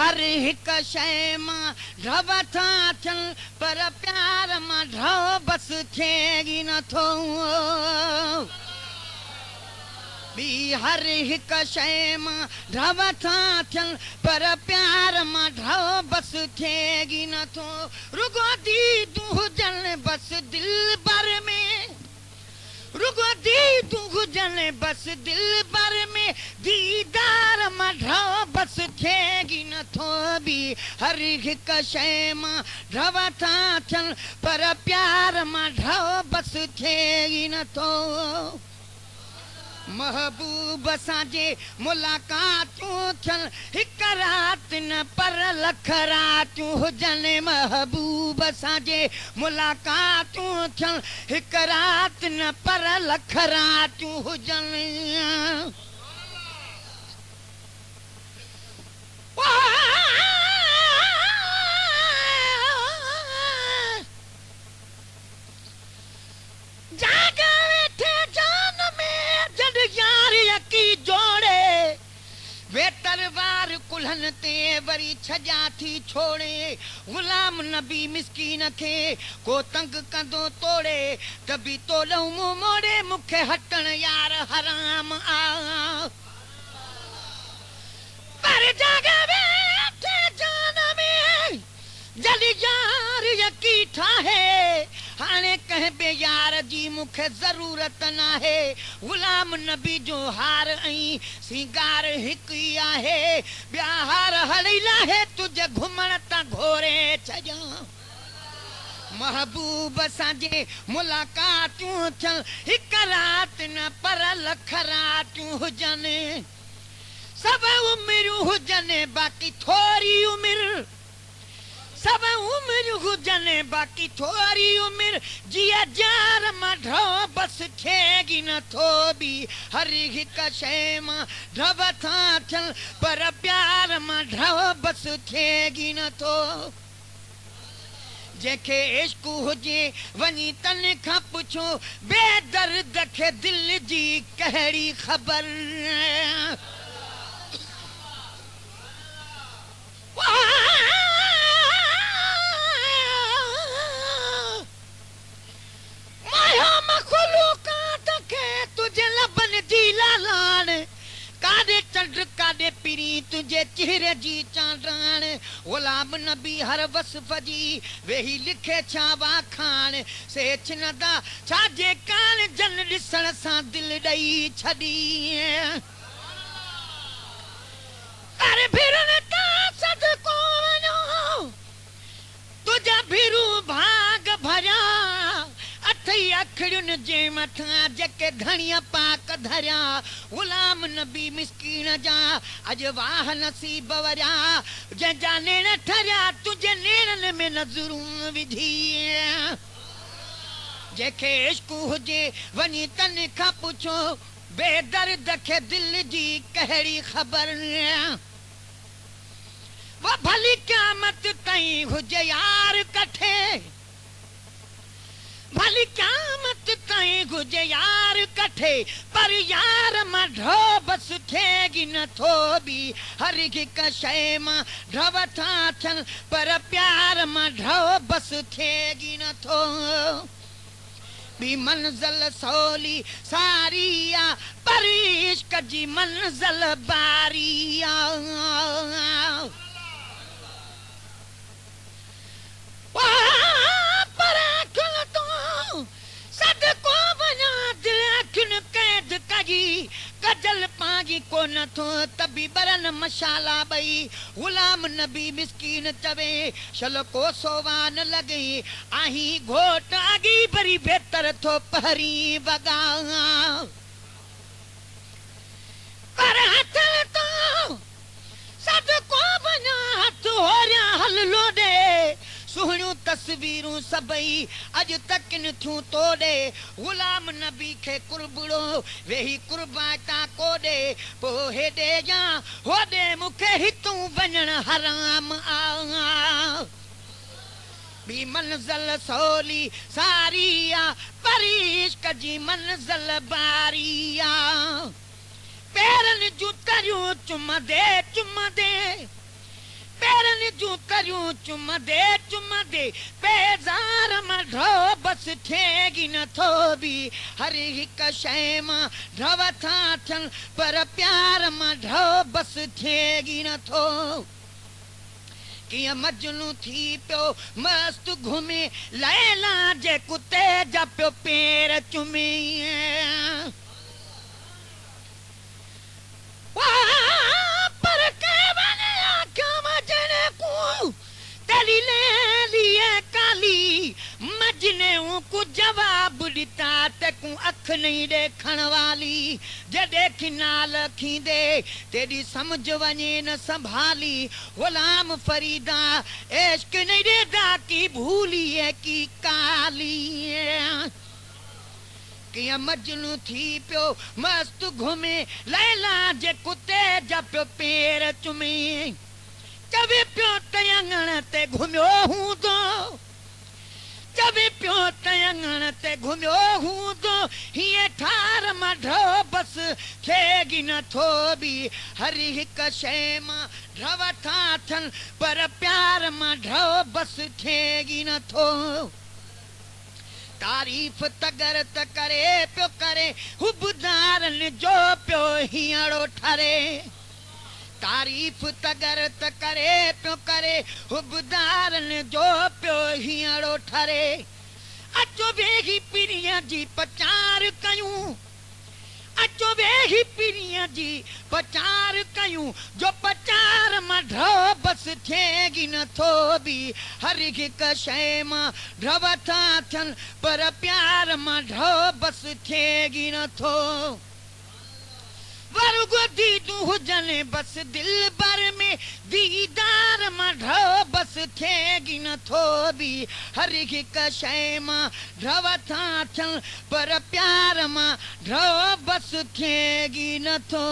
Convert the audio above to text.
हर हिक शइ मां ढव था थियनि पर प्यार मां ढव बस थिए नथो बी हर हिक शइ मां ढव था थियनि पर प्यार मां ढव बस थिए नथो रुगो दीदूं हुजनि बस दिल भर में रुगो दीदूं हुजनि बस दिल भर में दीदार मां ढव बस थिए नथो बी हर हिक शइ मां ढव था थियनि पर प्यार मां ढव बस थिए नथो महबूब सां मुलाक़ातूं थियनि हिक रात न पर लख रातूं हुजनि महबूब सां मुलाक़ातूं थियनि हिक रात न पर लख रातूं हुजनि तरवार कुल्हन ते वरी छजा थी छोड़े गुलाम नबी मिस्कीन खे को तंग कंदो तोड़े तभी तोलऊं मुंह मोड़े मुखे हटण यार हराम आ पर जागे बैठे जान में जल यार यकी ठाहे हाणे कह बे यार जी मुखे जरूरत नाहे गुलाम नबी जो हार ऐं सिंगार हिक ही आहे ॿिया हार हली लाहे तुझे घुमण ता घोरे छजा महबूब सां मुलाक़ातूं थियनि हिक रात न पर लख रातूं हुजनि सब उमिरियूं हुजनि बाक़ी थोरी उमिरि सब उम्र हुजने बाकी थोड़ी उम्र जिया जार मां ढव बस थिए नथो बी हर हिक शइ मां ढव था थियनि पर प्यार मां ढव बस थिए नथो जंहिंखे इश्क हुजे वञी तन खां पुछो बेदर्द खे दिल जी कहिड़ी ख़बर तुझे लबन जी लालान काडे चंड काडे पिरी तुझे चेहरे जी चांडान गुलाम नबी हर वसफ जी वेही लिखे छा वाखान से छिनदा छाजे कान जन ॾिसण सां दिल ॾई छॾी अरे भिरन ता सदको वञो तुझा भिरू भाग भरिया अथई अखड़ियुनि जे मथां जेके धणीअ पाक धरिया गुलाम नबी मिस्कीन जा अॼु वाह नसीब वरिया जंहिंजा नेण ठरिया तुंहिंजे नेणनि में नज़रूं विझी जंहिंखे इश्क हुजे वञी तन खां पुछो बेदर्द खे दिल जी कहिड़ी ख़बर वो भली क़यामत ताईं हुजे यार कठे भली क़यामत ताईं गुजे यार कठे पर यार मां ढव बस थिए नथो बी हर हिक शइ मां ढव था थियनि पर प्यार मां ढव बस थिए नथो बी मंज़िल सवली सारी आ पर इश्क जी मंज़िल बारी आ सदको वञा दिल अखियुनि कैद कई कजल पागी को नथो तबी बरन मशाला ॿई गुलाम नबी मिस्कीन चवे शल को सोवान लॻई आही घोट अगी भरी बेहतर थो पहरी वॻा पर हथ तो सदको वञा हथ होरिया हल लोॾे सुहिणियूं तस्वीरूं सभई अॼु तकिन थियूं तोड़े गुलाम नबी खे कुरबड़ो वेही कुर्बाता कोॾे पोइ हेॾे या होॾे मूंखे हितूं वञण हराम आ बी मंज़िल सवली सारी आ पर इश्क जी मंज़िल बारी आ पेरनि जूं तरियूं चुमंदे चुमंदे पेरनि जूं तरियूं चुम दे बेज़ार मां ढो बस थिएगी नथो बि हर हिक शइ मां ढव था थियनि पर प्यार मां ढो बस थिएगी नथो किया मजनू थी पियो मस्त घुमे लैला जे कुते जा पियो पेर चुमे पर के बने आख्या मजने को तेरी ले लिए काली मजने को जवाब दिता ते को अख नहीं देखण वाली जे देखी नाल खींदे तेरी समझ वने न संभाली गुलाम फरीदा इश्क नहीं देदा की भूली है की काली किया मजनू थी पियो मस्त घुमे लैला जे कुते जा पियो पेर चुमे चवे पियो तयंगण ते घुमियो हूंदो चवे पियो तयंगण ते घुमियो हूंदो हीअं ठार मां ढो बस थिएगी नथो बि हर हिक शइ मां ढव था थियनि पर प्यार मां ढो बस थिएगी नथो तारीफ़ तगर त करे पियो करे हुबदारनि जो पियो हीअड़ो ठरे तारीफ़ तगर त करे पियो करे हुबदारनि जो पियो हीअड़ो ठरे अचो वेही पीरीअ जी पचार कयूं अचो वेही पीरीअ जी पचार कयूं जो पचार मां ढो बस थिएगी नथो बि हर हिक शइ मां ढव था थियनि पर प्यार मां ढो बस थिएगी नथो वरुगो दीदू हुजनि बस दिल भर में दीदार मां ढो बस थिएगी नथो बि हर हिक शइ मां ढव था थियनि पर प्यार मां ढो बस थिएगी नथो